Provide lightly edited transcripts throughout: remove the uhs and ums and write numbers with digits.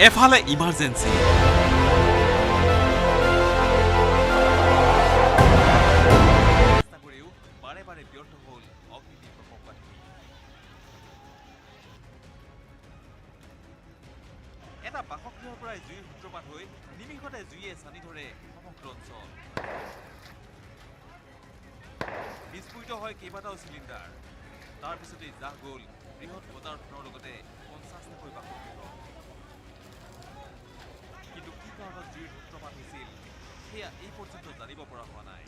এফালে ইমাৰ্জেঞ্চি বাৰে বাৰে ব্যৰ্থ হ'ল অগ্নিনিৰ্বাপক এটা বাসগৃহৰ পৰাই জুইৰ সূত্ৰপাত হৈ নিমিষতে জুইয়ে চানি ধৰে সমগ্ৰ অঞ্চল বিস্ফোৰিত হয় কেইবাটাও চিলিণ্ডাৰ তাৰ পিছতেই জাহ গ'ল বৃহৎ বজাৰখনৰ লগতে 50টাকৈ বাসগৃহ কিন্তু কি কাৰণত জুইৰ সূত্ৰপাত হৈছিল সেয়া এই পৰ্যন্ত জানিব পৰা হোৱা নাই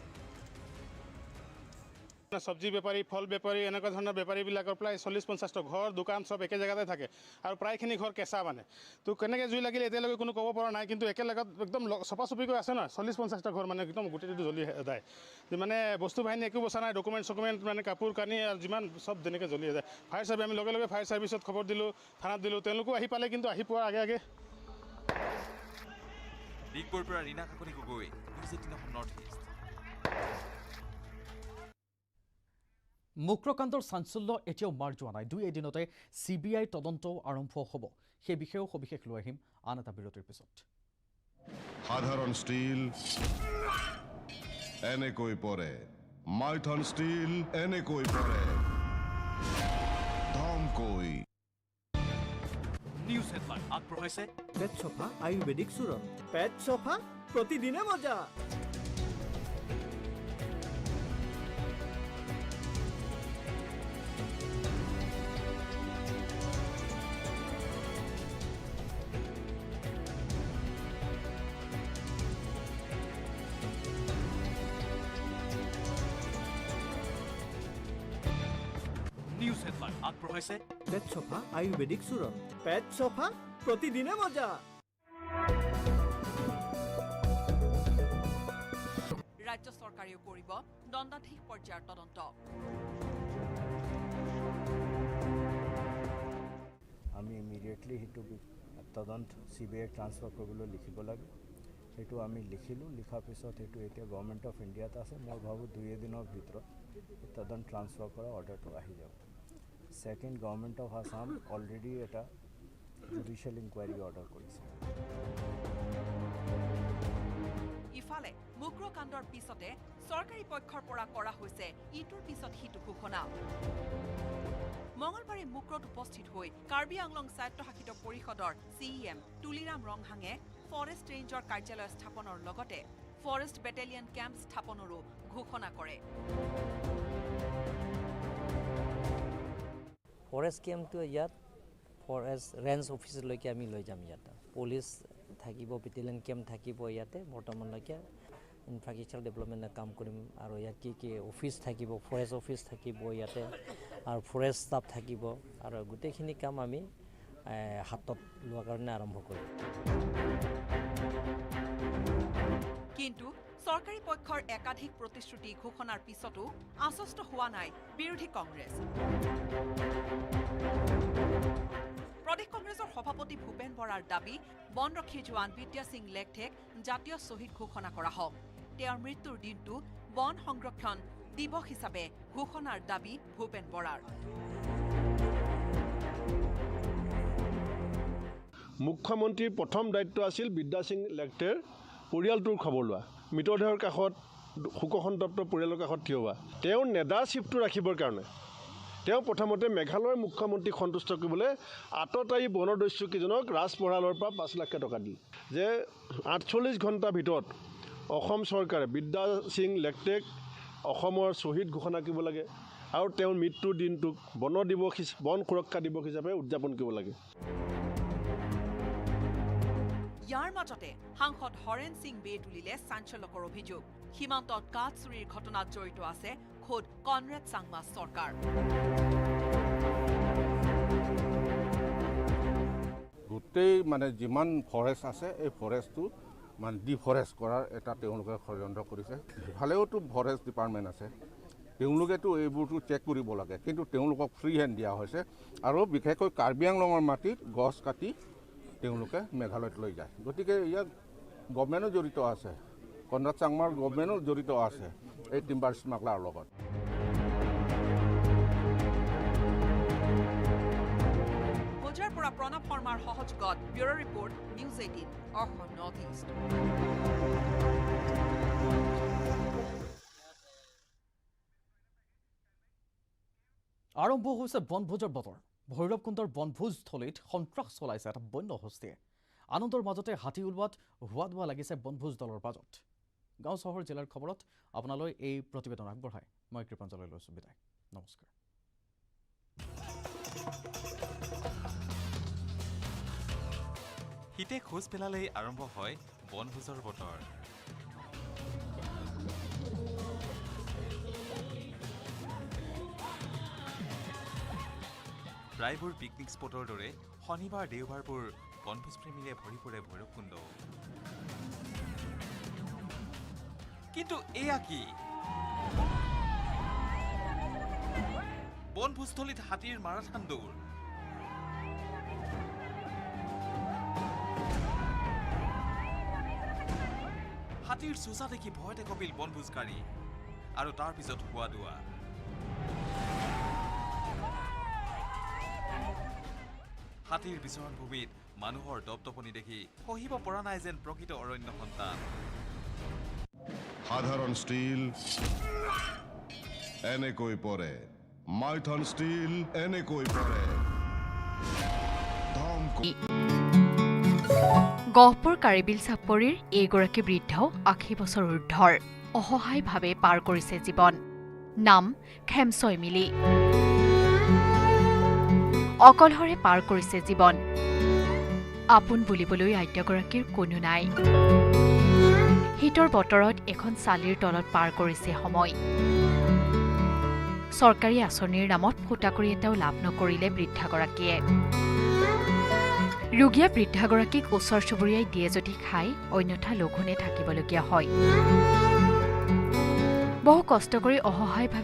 সবজি বেপাৰী ফল বেপাৰী এনেকুৱা ধৰণৰ বেপাৰীবিলাকৰ প্ৰায় 40-50টা ঘৰ দোকান সব একে জেগাতে থাকে আৰু প্ৰায়খিনি ঘৰ কেঁচা মানে তো কেনেকৈ জুই লাগিলে এতিয়ালৈকে কোনো ক'ব পৰা নাই কিন্তু একেলগত একদম চপাচপিকৈ আছে ন 40-50টা ঘৰ মানে একদম গোটেইটো জ্বলি যায় মানে বস্তু বাহিনী একো বচা নাই ডকুমেণ্ট মানে কাপোৰ কানি আৰু যিমান সব তেনেকৈ জ্বলি যায় ফায়াৰ চাৰ্ভিচ আমি লগে লগে ফায়াৰ চাৰ্ভিচত খবৰ দিলোঁ থানাত দিলোঁ তেওঁলোকো আহি পালে কিন্তু আহি পোৱাৰ আগে ডিগবৈৰ পৰা Rina Kakoni Gogoi news 18 north east মুক্ৰকাণ্ডৰ চাঞ্চল্য এতিয়াও মাৰ যোৱা নাই 2 এদিনতে CBI তদন্ত আৰম্ভ হ'ব সেই বিষয়েও সবিশেষ লৈ আহিম আন এটা বিৰতিৰ পিছত সাধাৰণ ষ্টীল এনেকৈ পৰে মাইথন ষ্টীল এনেকৈ পৰে ধমকৈ নিউজ হেডলাইন আগবঢ়াইছে পেট চফা আয়ুৰ্বেদিক চূৰণ পেট চফা প্ৰতিদিনে মজা নিউজ হেডলাইন আগবঢ়াইছে পেট চফা আয়ুৰ্বেদিক চূৰণ পেট চফা প্ৰতিদিনে মজা ৰাজ্য চৰকাৰেও কৰিব দণ্ডাধীশ পৰ্যায়ৰ তদন্ত আমি ইমিডিয়েটলি সেইটো তদন্ত CBI ট্ৰান্সফাৰ কৰিবলৈ লিখিব লাগে সেইটো আমি লিখিলোঁ লিখাৰ পিছত সেইটো এতিয়া গভৰ্ণমেণ্ট অফ ইণ্ডিয়াত আছে মই ভাবোঁ 2 এদিনৰ ভিতৰত তদন্ত ট্ৰান্সফাৰ কৰা অৰ্ডাৰটো আহি যাব second government of Assam already এটা জুডিচিয়েল ইনকুৱাৰী অৰ্ডাৰ কৰিছে ইফালে মুক্ৰকাণ্ডৰ পিছতে চৰকাৰী পক্ষৰ পৰা কৰা হৈছে ইটোৰ পিছত সিটো ঘোষণা মঙলবাৰে মুক্ৰত উপস্থিত হৈ কাৰ্বি আংলং স্বায়ত্তশাসিত পৰিষদৰ CEM তুলিৰাম ৰংহাঙে ফৰেষ্ট ৰেঞ্জৰ কাৰ্যালয় স্থাপনৰ লগতে ফৰেষ্ট বেটেলিয়ন কেম্প স্থাপনৰো ঘোষণা কৰে ফৰেষ্ট কেম্পটো ইয়াত ফৰেষ্ট ৰেঞ্জ অফিচলৈকে আমি লৈ যাম ইয়াতে পুলিচ থাকিব বেটেলিয়ন কেম্প থাকিব ইয়াতে বৰ্তমানলৈকে ইনফ্ৰাষ্ট্ৰাকচাৰ ডেভেলপমেণ্টৰ কাম কৰিম আৰু ইয়াত কি অফিচ থাকিব ফৰেষ্ট অফিচ থাকিব ইয়াতে আৰু ফৰেষ্ট ষ্টাফ থাকিব আৰু গোটেইখিনি কাম আমি হাতত লোৱাৰ কাৰণে আৰম্ভ কৰিম কিন্তু চৰকাৰী পক্ষৰ একাধিক প্ৰতিশ্ৰুতি ঘোষণাৰ পিছতো আশ্বস্ত হোৱা নাই বিৰোধী কংগ্ৰেছ প্ৰদেশ কংগ্ৰেছৰ সভাপতি ভূপেন বৰাৰ দাবী বনৰক্ষী জোৱান বিদ্যা সিং লেগঠেক জাতীয় শ্বহীদ ঘোষণা কৰা হওক তেওঁৰ মৃত্যুৰ দিনটো বন সংৰক্ষণ দিৱস হিচাপে ঘোষণাৰ দাবী ভূপেন বৰাৰ মুখ্যমন্ত্ৰীৰ প্ৰথম দায়িত্ব আছিল বিদ্যা সিং লেগটেৰ পৰিয়ালটোৰ খবৰ লোৱা মৃতদেহৰ কাষত শোকসন্তপ্ত পৰিয়ালৰ কাষত থিয় হোৱা তেওঁৰ নেডাৰশ্বিপটো ৰাখিবৰ কাৰণে তেওঁ প্ৰথমতে মেঘালয়ৰ মুখ্যমন্ত্ৰীক সন্তুষ্ট কৰিবলৈ আততায়ী বনদস্যুকেইজনক ৰাজপৰালৰ পৰা 5 লাখ টকা দিল যে 48 ঘণ্টাৰ ভিতৰত অসম চৰকাৰে বিদ্যা সিং লেগটেক অসমৰ শ্বহীদ ঘোষণা কৰিব লাগে আৰু তেওঁৰ মৃত্যুৰ দিনটোক বন সুৰক্ষা দিৱস হিচাপে উদযাপন কৰিব লাগে ইয়াৰ মাজতে সাংসদ হৰেণ সিং বে তুলিলে চাঞ্চল্যকৰ অভিযোগ সীমান্তত কাঠ চুৰিৰ ঘটনাত জড়িত আছে খোদ কনৰেড চাংমা চৰকাৰ গোটেই মানে যিমান ফৰেষ্ট আছে এই ফৰেষ্টটো মানে ডিফৰেষ্ট কৰাৰ এটা তেওঁলোকে ষড়যন্ত্ৰ কৰিছে ইফালেওতো ফৰেষ্ট ডিপাৰ্টমেণ্ট আছে তেওঁলোকেতো এইবোৰটো চেক কৰিব লাগে কিন্তু তেওঁলোকক ফ্ৰী হেণ্ড দিয়া হৈছে আৰু বিশেষকৈ কাৰ্বি আংলঙৰ মাটিত গছ কাটি তেওঁলোকে মেঘালয়ত লৈ যায় গতিকে ইয়াত গভৰ্ণমেণ্টো জড়িত আছে কনৰাড চাংমাৰ গভৰ্ণমেণ্টো জড়িত আছে এই টিম্বাৰ স্মাগলাৰৰ লগত বজাৰ পৰা পৰা প্ৰণৱ শৰ্মাৰ সহযোগত bureau' report news 18 Assam north east. আৰম্ভ হৈছে বনভোজৰ বতৰ। ভৈৰৱকুণ্ডৰ বনভোজস্থলীত সন্ত্ৰাস চলাইছে এটা বন্য হস্তীয়ে। আনন্দৰ মাজতে হাতী ওলোৱাত হোৱা লাগিছে বনভোজ দলৰ মাজত। গাঁও চহৰ জিলাৰ খবৰত আপোনালৈ এই প্ৰতিবেদন আগবঢ়াই মই কৃপাঞ্জলি লৈছোঁ বিদায়। নমস্কাৰ। শীতে খোজ পেলালেই আৰম্ভ হয় বনভোজৰ বতৰ। প্ৰায়বোৰ পিকনিক স্পটৰ দৰে শনিবাৰ দেওবাৰবোৰ বনভোজপ্ৰেমীৰে ভৰি পৰে ভৈৰৱকুণ্ড। কিন্তু এয়া কি? বনভোজস্থলীত হাতীৰ মাৰাথান দৌৰ। হাতীৰ চোচা দেখি ভয়তে কপিল বনভোজকাৰী আৰু তাৰ পিছত হোৱা দোৱা। হাতীৰ বিচৰণ ভূমিত মানুহৰ দপদপনি দেখি সহিব পৰা নাই যেন প্ৰকৃত অৰণ্য সন্তান। সাধাৰণ ষ্টীল এনেকৈ পৰে, মাইথন ষ্টীল এনেকৈ পৰে। গহপুৰ কাৰিবিল চাপৰিৰ এইগৰাকী বৃদ্ধ ৮০ বছৰ ঊৰ্ধৰ অসহায়ভাৱে পাৰ কৰিছে জীৱন। নাম খেমছয় মিলি। অকলহৰে পাৰ কৰিছে জীৱন। আপোন বুলিবলৈ আইতাগৰাকীৰ কোনো নাই। শীতৰ বতৰত এখন চালিৰ তলত পাৰ কৰিছে সময়। চৰকাৰী আঁচনিৰ নামত ফুটাকৰি এটাও লাভ নকৰিলে বৃদ্ধাগৰাকীয়ে। ৰোগীয়া বৃদ্ধাগৰাকীক ওচৰ চুবুৰীয়াই দিয়ে যদি খায়, অন্যথা লঘোণে থাকিবলগীয়া হয়। বহু কষ্ট কৰি অসহায়ভাৱে